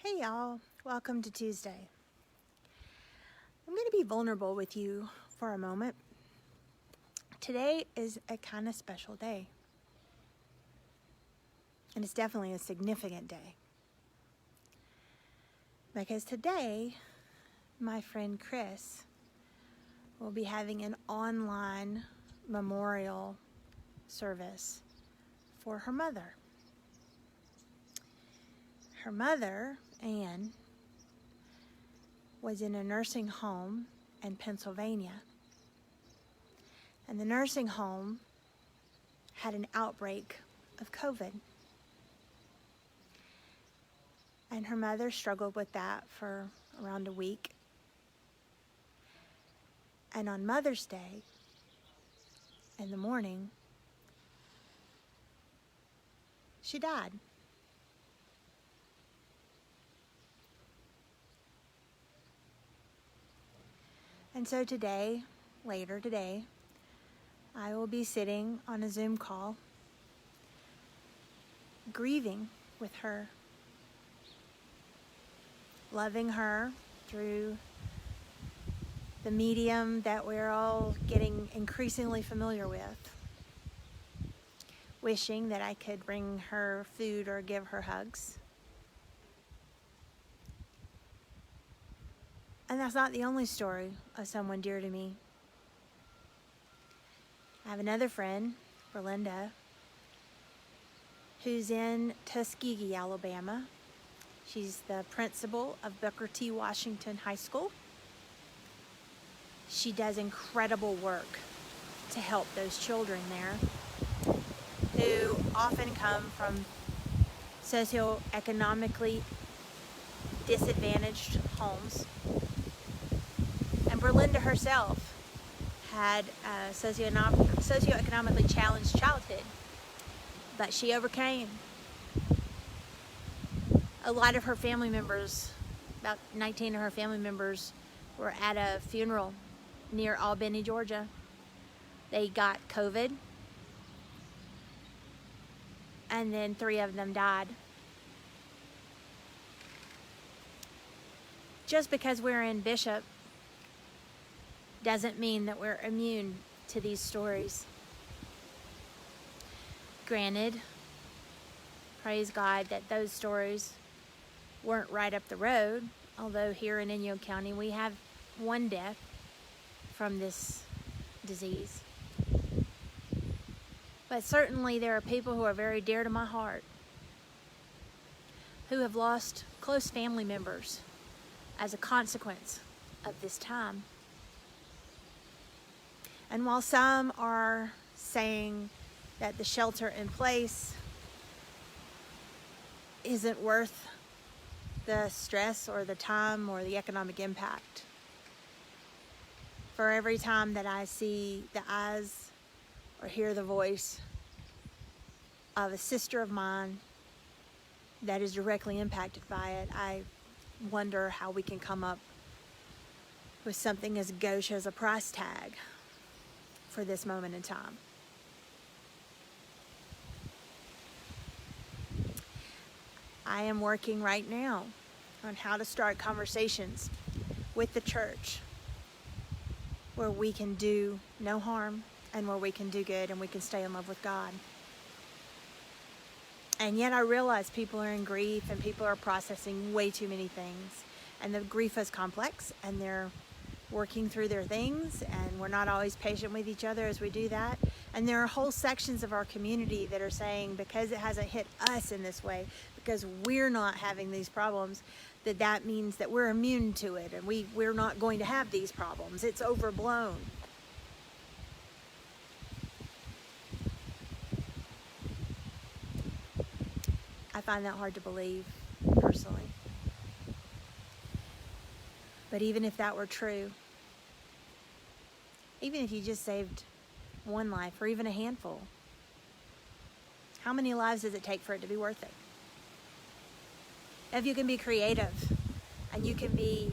Hey y'all, welcome to Tuesday. I'm going to be vulnerable with you for a moment. Today is a kind of special day. And it's definitely a significant day. Because today, my friend Chris will be having an online memorial service for her mother. Her mother, Anne, was in a nursing home in Pennsylvania. And the nursing home had an outbreak of COVID. And her mother struggled with that for around a week. And on Mother's Day, in the morning, she died. And so today, later today, I will be sitting on a Zoom call, grieving with her, loving her through the medium that we're all getting increasingly familiar with, wishing that I could bring her food or give her hugs. And that's not the only story of someone dear to me. I have another friend, Belinda, who's in Tuskegee, Alabama. She's the principal of Booker T. Washington High School. She does incredible work to help those children there who often come from socioeconomically disadvantaged homes. And Belinda herself had a socioeconomically challenged childhood, but she overcame. A lot of her family members, about 19 of her family members, were at a funeral near Albany, Georgia. They got COVID, and then 3 of them died. Just because we're in Bishop doesn't mean that we're immune to these stories. Granted, praise God that those stories weren't right up the road, although here in Inyo County we have 1 death from this disease. But certainly there are people who are very dear to my heart who have lost close family members as a consequence of this time. And while some are saying that the shelter in place isn't worth the stress or the time or the economic impact, for every time that I see the eyes or hear the voice of a sister of mine that is directly impacted by it, I wonder how we can come up with something as gauche as a price tag for this moment in time. I am working right now on how to start conversations with the church where we can do no harm and where we can do good and we can stay in love with God. And yet I realize people are in grief and people are processing way too many things. And the grief is complex and they're working through their things, and we're not always patient with each other as we do that. And there are whole sections of our community that are saying because it hasn't hit us in this way, because we're not having these problems, that means that we're immune to it and we're not going to have these problems. It's overblown. I find that hard to believe, personally. But even if that were true, even if you just saved 1 life or even a handful, how many lives does it take for it to be worth it? If you can be creative and you can be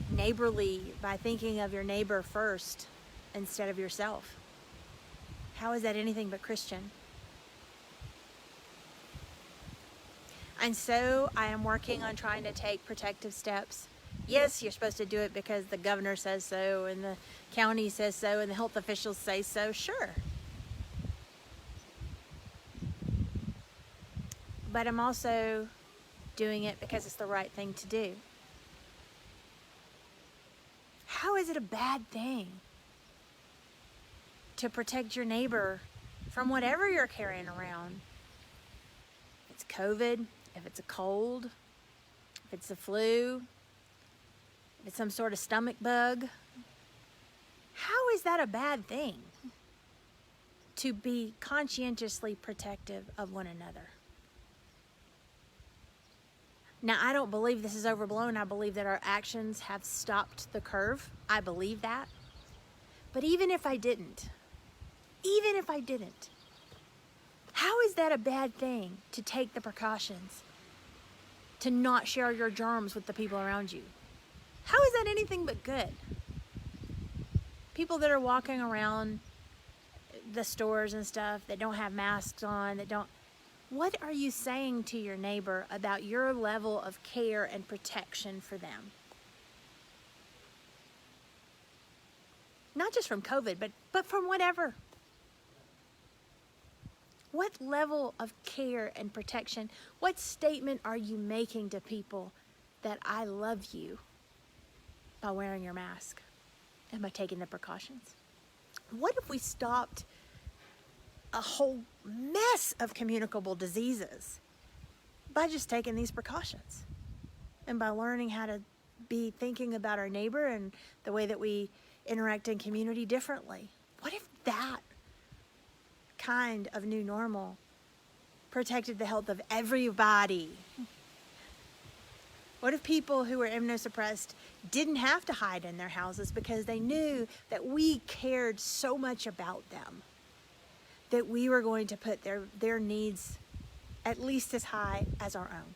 neighborly by thinking of your neighbor first instead of yourself, how is that anything but Christian? And so I am working on trying to take protective steps. Yes, you're supposed to do it because the governor says so, and the county says so, and the health officials say so, sure. But I'm also doing it because it's the right thing to do. How is it a bad thing to protect your neighbor from whatever you're carrying around? If it's COVID, if it's a cold, if it's the flu, if it's some sort of stomach bug, how is that a bad thing to be conscientiously protective of one another? Now, I don't believe this is overblown. I believe that our actions have stopped the curve. I believe that. But even if I didn't, how is that a bad thing to take the precautions, to not share your germs with the people around you? How is that anything but good? People that are walking around the stores and stuff that don't have masks on, what are you saying to your neighbor about your level of care and protection for them? Not just from COVID, but from whatever. What level of care and protection, what statement are you making to people that I love you by wearing your mask and by taking the precautions? What if we stopped a whole mess of communicable diseases by just taking these precautions and by learning how to be thinking about our neighbor and the way that we interact in community differently? What if that kind of new normal protected the health of everybody? What if people who were immunosuppressed didn't have to hide in their houses because they knew that we cared so much about them, that we were going to put their needs at least as high as our own?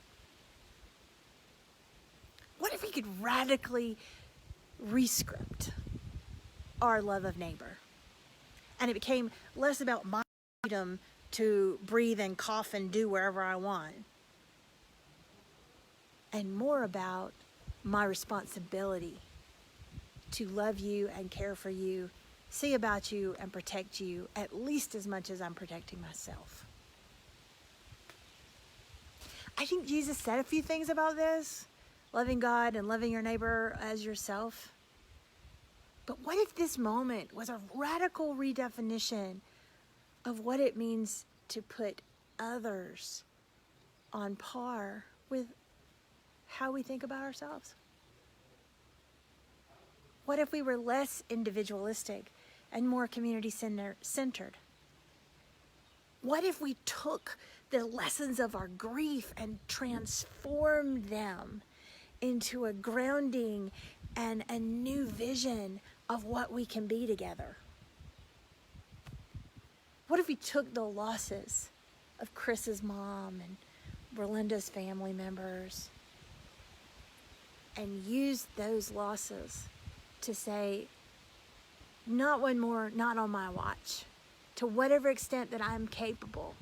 What if we could radically rescript our love of neighbor, and it became less about my freedom to breathe and cough and do wherever I want, and more about my responsibility to love you and care for you, see about you and protect you at least as much as I'm protecting myself? I think Jesus said a few things about this, loving God and loving your neighbor as yourself. But what if this moment was a radical redefinition of what it means to put others on par with how we think about ourselves? What if we were less individualistic and more community-centered? What if we took the lessons of our grief and transformed them into a grounding and a new vision of what we can be together? What if we took the losses of Chris's mom and Berlinda's family members and used those losses to say, not one more, not on my watch. To whatever extent that I'm capable,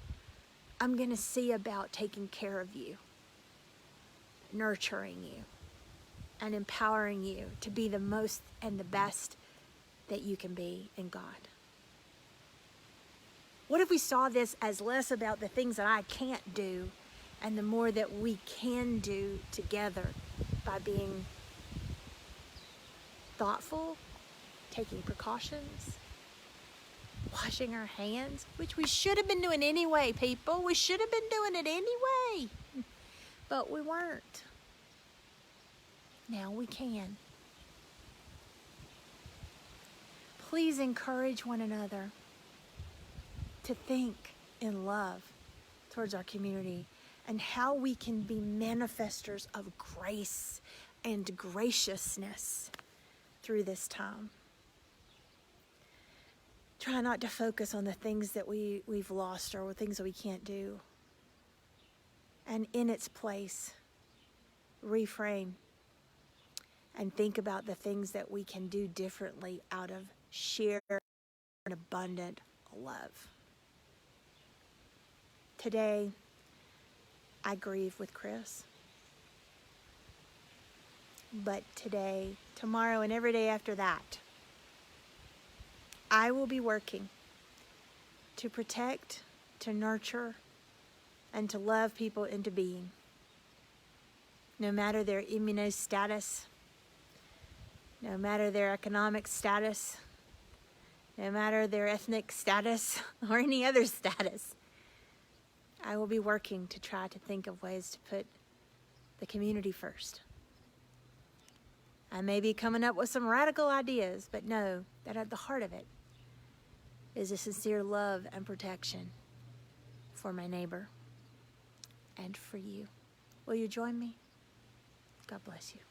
I'm going to see about taking care of you, nurturing you, and empowering you to be the most and the best that you can be in God. What if we saw this as less about the things that I can't do and the more that we can do together by being thoughtful, taking precautions, washing our hands, which we should have been doing anyway, people. We should have been doing it anyway. But we weren't. Now we can. Please encourage one another to think in love towards our community and how we can be manifestors of grace and graciousness through this time. Try not to focus on the things that we've lost or things that we can't do. And in its place, reframe and think about the things that we can do differently out of sheer and abundant love. Today, I grieve with Chris. But today, tomorrow, and every day after that, I will be working to protect, to nurture, and to love people into being. No matter their immunostatus, no matter their economic status, no matter their ethnic status or any other status, I will be working to try to think of ways to put the community first. I may be coming up with some radical ideas, but know that at the heart of it is a sincere love and protection for my neighbor and for you. Will you join me? God bless you.